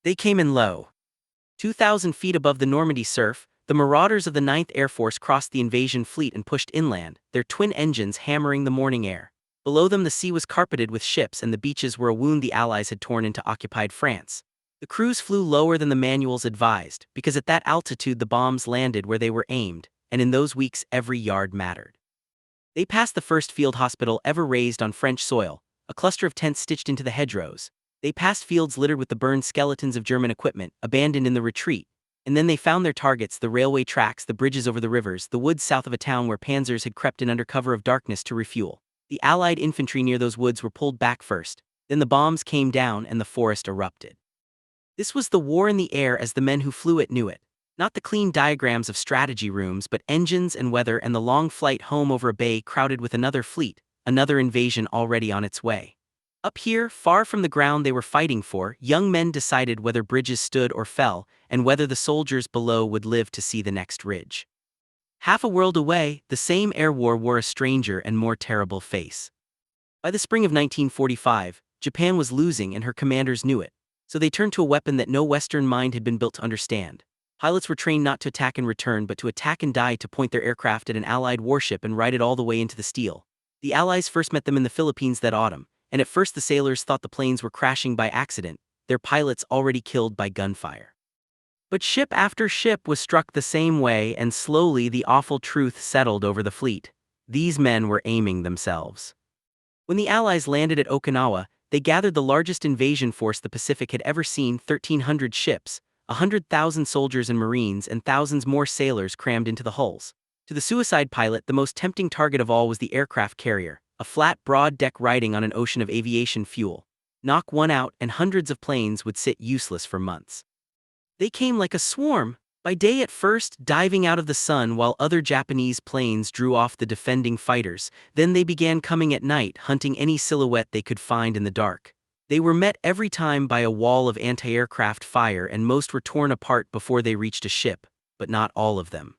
They came in low. 2,000 feet above the Normandy surf, the marauders of the Ninth Air Force crossed the invasion fleet and pushed inland, their twin engines hammering the morning air. Below them the sea was carpeted with ships and the beaches were a wound the Allies had torn into occupied France. The crews flew lower than the manuals advised, because at that altitude the bombs landed where they were aimed, and in those weeks every yard mattered. They passed the first field hospital ever raised on French soil, a cluster of tents stitched into the hedgerows. They passed fields littered with the burned skeletons of German equipment, abandoned in the retreat, and then they found their targets: the railway tracks, the bridges over the rivers, the woods south of a town where panzers had crept in under cover of darkness to refuel. The Allied infantry near those woods were pulled back first, then the bombs came down and the forest erupted. This was the war in the air as the men who flew it knew it. Not the clean diagrams of strategy rooms, but engines and weather and the long flight home over a bay crowded with another fleet, another invasion already on its way. Up here, far from the ground they were fighting for, young men decided whether bridges stood or fell, and whether the soldiers below would live to see the next ridge. Half a world away, the same air war wore a stranger and more terrible face. By the spring of 1945, Japan was losing and her commanders knew it, so they turned to a weapon that no Western mind had been built to understand. Pilots were trained not to attack and return but to attack and die, to point their aircraft at an Allied warship and ride it all the way into the steel. The Allies first met them in the Philippines that autumn, and at first the sailors thought the planes were crashing by accident, their pilots already killed by gunfire. But ship after ship was struck the same way, and slowly the awful truth settled over the fleet. These men were aiming themselves. When the Allies landed at Okinawa, they gathered the largest invasion force the Pacific had ever seen: 1,300 ships, 100,000 soldiers and Marines, and thousands more sailors crammed into the hulls. To the suicide pilot, the most tempting target of all was the aircraft carrier, a flat, broad deck riding on an ocean of aviation fuel. Knock one out, and hundreds of planes would sit useless for months. They came like a swarm, by day at first, diving out of the sun while other Japanese planes drew off the defending fighters. Then they began coming at night, hunting any silhouette they could find in the dark. They were met every time by a wall of anti-aircraft fire, and most were torn apart before they reached a ship, but not all of them.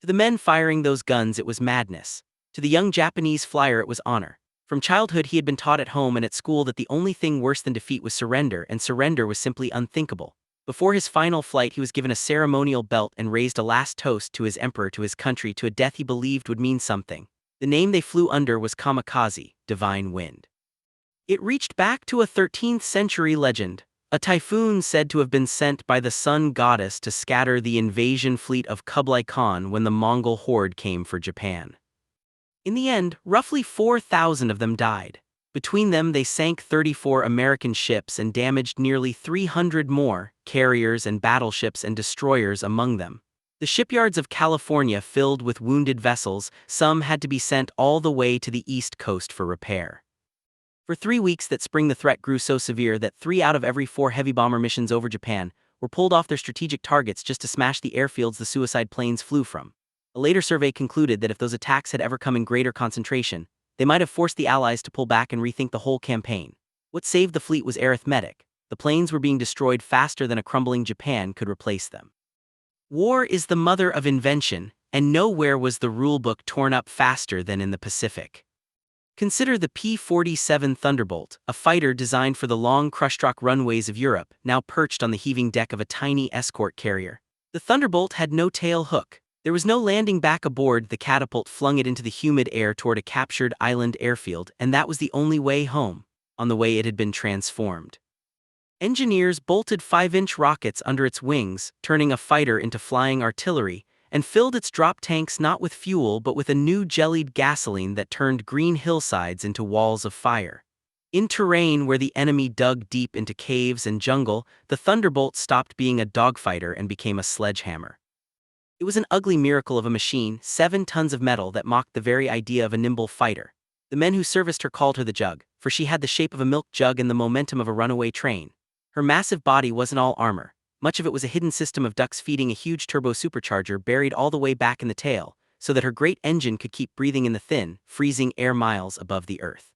To the men firing those guns it was madness. To the young Japanese flyer it was honor. From childhood he had been taught at home and at school that the only thing worse than defeat was surrender, and surrender was simply unthinkable. Before his final flight he was given a ceremonial belt and raised a last toast to his emperor, to his country, to a death he believed would mean something. The name they flew under was Kamikaze, Divine Wind. It reached back to a 13th century legend, a typhoon said to have been sent by the sun goddess to scatter the invasion fleet of Kublai Khan when the Mongol horde came for Japan. In the end, roughly 4,000 of them died. Between them they sank 34 American ships and damaged nearly 300 more, carriers and battleships and destroyers among them. The shipyards of California filled with wounded vessels, some had to be sent all the way to the East Coast for repair. For 3 weeks that spring the threat grew so severe that 3 out of every 4 heavy bomber missions over Japan were pulled off their strategic targets just to smash the airfields the suicide planes flew from. A later survey concluded that if those attacks had ever come in greater concentration, they might have forced the Allies to pull back and rethink the whole campaign. What saved the fleet was arithmetic. The planes were being destroyed faster than a crumbling Japan could replace them. War is the mother of invention, and nowhere was the rulebook torn up faster than in the Pacific. Consider the P-47 Thunderbolt, a fighter designed for the long crush-truck runways of Europe, now perched on the heaving deck of a tiny escort carrier. The Thunderbolt had no tail hook. There was no landing back aboard. The catapult flung it into the humid air toward a captured island airfield, and that was the only way home, on the way it had been transformed. Engineers bolted 5-inch rockets under its wings, turning a fighter into flying artillery, and filled its drop tanks not with fuel but with a new jellied gasoline that turned green hillsides into walls of fire. In terrain where the enemy dug deep into caves and jungle, the Thunderbolt stopped being a dogfighter and became a sledgehammer. It was an ugly miracle of a machine, 7 tons of metal that mocked the very idea of a nimble fighter. The men who serviced her called her the Jug, for she had the shape of a milk jug and the momentum of a runaway train. Her massive body wasn't all armor. Much of it was a hidden system of ducts feeding a huge turbo supercharger buried all the way back in the tail, so that her great engine could keep breathing in the thin, freezing air miles above the earth.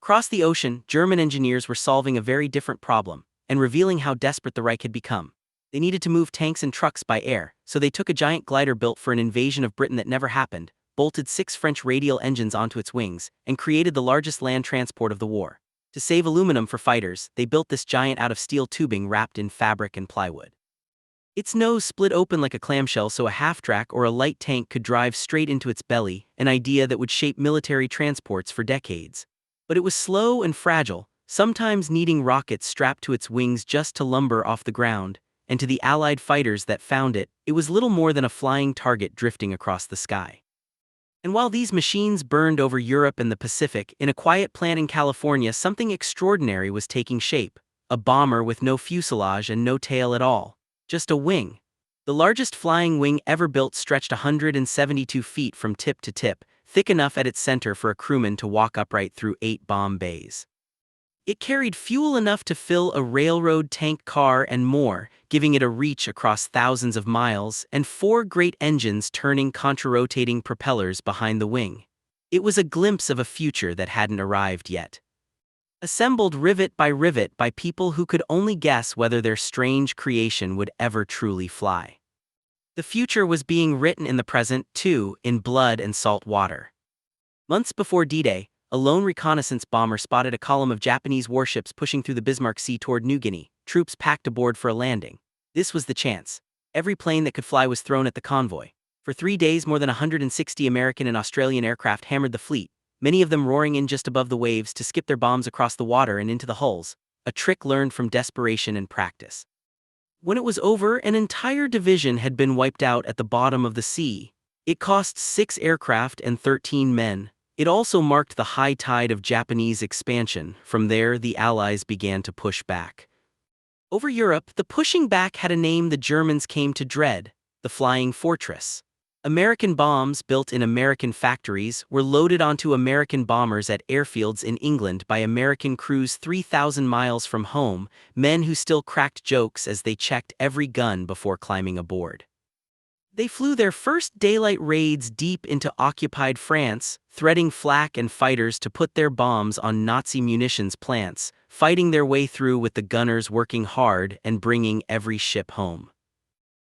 Across the ocean, German engineers were solving a very different problem, and revealing how desperate the Reich had become. They needed to move tanks and trucks by air, so they took a giant glider built for an invasion of Britain that never happened, bolted 6 French radial engines onto its wings, and created the largest land transport of the war. To save aluminum for fighters, they built this giant out of steel tubing wrapped in fabric and plywood. Its nose split open like a clamshell so a half-track or a light tank could drive straight into its belly, an idea that would shape military transports for decades. But it was slow and fragile, sometimes needing rockets strapped to its wings just to lumber off the ground, and to the Allied fighters that found it, it was little more than a flying target drifting across the sky. And while these machines burned over Europe and the Pacific, in a quiet plant in California something extraordinary was taking shape. A bomber with no fuselage and no tail at all. Just a wing. The largest flying wing ever built stretched 172 feet from tip to tip, thick enough at its center for a crewman to walk upright through 8 bomb bays. It carried fuel enough to fill a railroad tank car and more, giving it a reach across thousands of miles, and 4 great engines turning contra-rotating propellers behind the wing. It was a glimpse of a future that hadn't arrived yet. Assembled rivet by people who could only guess whether their strange creation would ever truly fly. The future was being written in the present, too, in blood and salt water. Months before D-Day, a lone reconnaissance bomber spotted a column of Japanese warships pushing through the Bismarck Sea toward New Guinea, troops packed aboard for a landing. This was the chance. Every plane that could fly was thrown at the convoy. For 3 days, more than 160 American and Australian aircraft hammered the fleet, many of them roaring in just above the waves to skip their bombs across the water and into the hulls, a trick learned from desperation and practice. When it was over, an entire division had been wiped out at the bottom of the sea. It cost 6 aircraft and 13 men. It also marked the high tide of Japanese expansion. From there, the Allies began to push back. Over Europe, the pushing back had a name the Germans came to dread: the Flying Fortress. American bombs built in American factories were loaded onto American bombers at airfields in England by American crews 3,000 miles from home, men who still cracked jokes as they checked every gun before climbing aboard. They flew their first daylight raids deep into occupied France, threading flak and fighters to put their bombs on Nazi munitions plants, fighting their way through with the gunners working hard and bringing every ship home.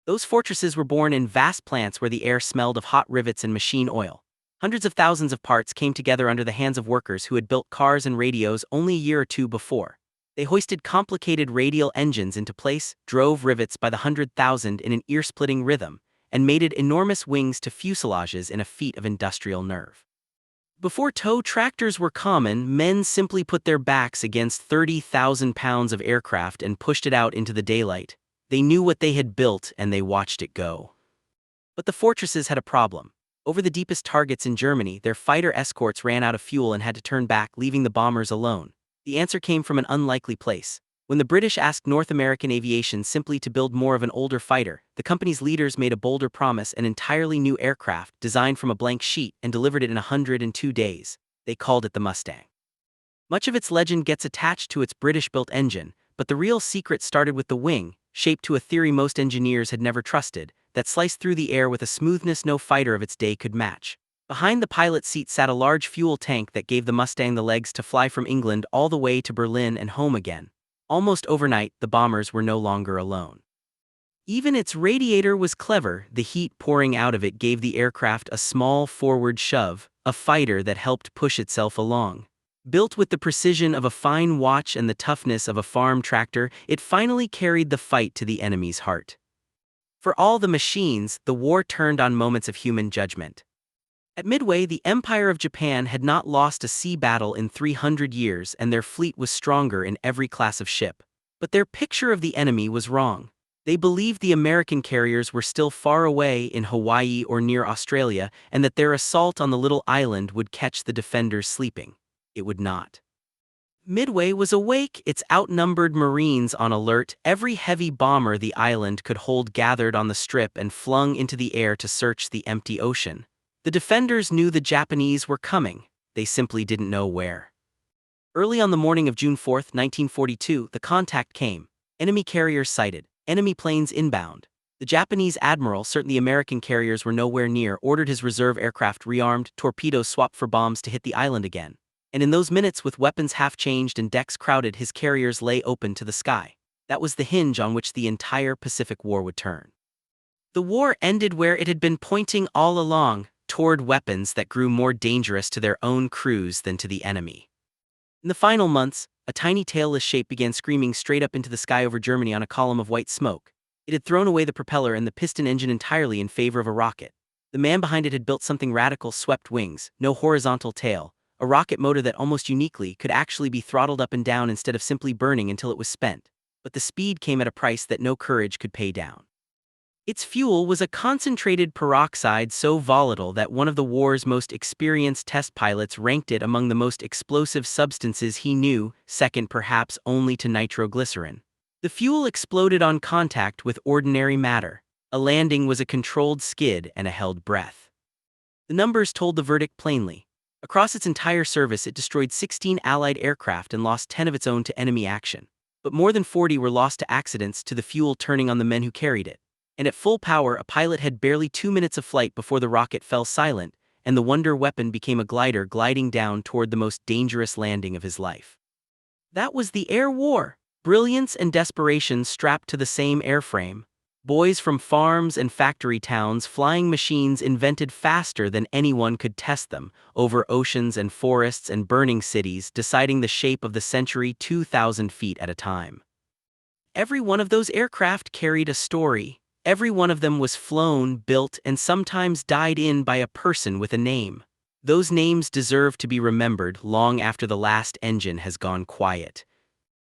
Those fortresses were born in vast plants where the air smelled of hot rivets and machine oil. Hundreds of thousands of parts came together under the hands of workers who had built cars and radios only a year or two before. They hoisted complicated radial engines into place, drove rivets by the 100,000 in an ear-splitting rhythm, and mated enormous wings to fuselages in a feat of industrial nerve. Before tow tractors were common, men simply put their backs against 30,000 pounds of aircraft and pushed it out into the daylight. They knew what they had built and they watched it go. But the fortresses had a problem. Over the deepest targets in Germany, their fighter escorts ran out of fuel and had to turn back, leaving the bombers alone. The answer came from an unlikely place. When the British asked North American Aviation simply to build more of an older fighter, the company's leaders made a bolder promise: an entirely new aircraft, designed from a blank sheet, and delivered it in 102 days. They called it the Mustang. Much of its legend gets attached to its British-built engine, but the real secret started with the wing, shaped to a theory most engineers had never trusted, that sliced through the air with a smoothness no fighter of its day could match. Behind the pilot's seat sat a large fuel tank that gave the Mustang the legs to fly from England all the way to Berlin and home again. Almost overnight, the bombers were no longer alone. Even its radiator was clever. The heat pouring out of it gave the aircraft a small forward shove, a fighter that helped push itself along. Built with the precision of a fine watch and the toughness of a farm tractor, it finally carried the fight to the enemy's heart. For all the machines, the war turned on moments of human judgment. At Midway, the Empire of Japan had not lost a sea battle in 300 years, and their fleet was stronger in every class of ship. But their picture of the enemy was wrong. They believed the American carriers were still far away in Hawaii or near Australia, and that their assault on the little island would catch the defenders sleeping. It would not. Midway was awake, its outnumbered Marines on alert, every heavy bomber the island could hold gathered on the strip and flung into the air to search the empty ocean. The defenders knew the Japanese were coming, they simply didn't know where. Early on the morning of June 4, 1942, the contact came. Enemy carriers sighted, enemy planes inbound. The Japanese admiral, certain the American carriers were nowhere near, ordered his reserve aircraft rearmed, torpedoes swapped for bombs to hit the island again. And in those minutes, with weapons half changed and decks crowded, his carriers lay open to the sky. That was the hinge on which the entire Pacific War would turn. The war ended where it had been pointing all along, toward weapons that grew more dangerous to their own crews than to the enemy. In the final months, a tiny tailless shape began screaming straight up into the sky over Germany on a column of white smoke. It had thrown away the propeller and the piston engine entirely in favor of a rocket. The man behind it had built something radical: swept wings, no horizontal tail, a rocket motor that almost uniquely could actually be throttled up and down instead of simply burning until it was spent. But the speed came at a price that no courage could pay down. Its fuel was a concentrated peroxide so volatile that one of the war's most experienced test pilots ranked it among the most explosive substances he knew, second perhaps only to nitroglycerin. The fuel exploded on contact with ordinary matter. A landing was a controlled skid and a held breath. The numbers told the verdict plainly. Across its entire service, it destroyed 16 Allied aircraft and lost 10 of its own to enemy action. But more than 40 were lost to accidents, to the fuel turning on the men who carried it. And at full power, a pilot had barely 2 minutes of flight before the rocket fell silent, and the wonder weapon became a glider gliding down toward the most dangerous landing of his life. That was the air war. Brilliance and desperation strapped to the same airframe. Boys from farms and factory towns flying machines invented faster than anyone could test them, over oceans and forests and burning cities, deciding the shape of the century 2,000 feet at a time. Every one of those aircraft carried a story. Every one of them was flown, built, and sometimes died in by a person with a name. Those names deserve to be remembered long after the last engine has gone quiet.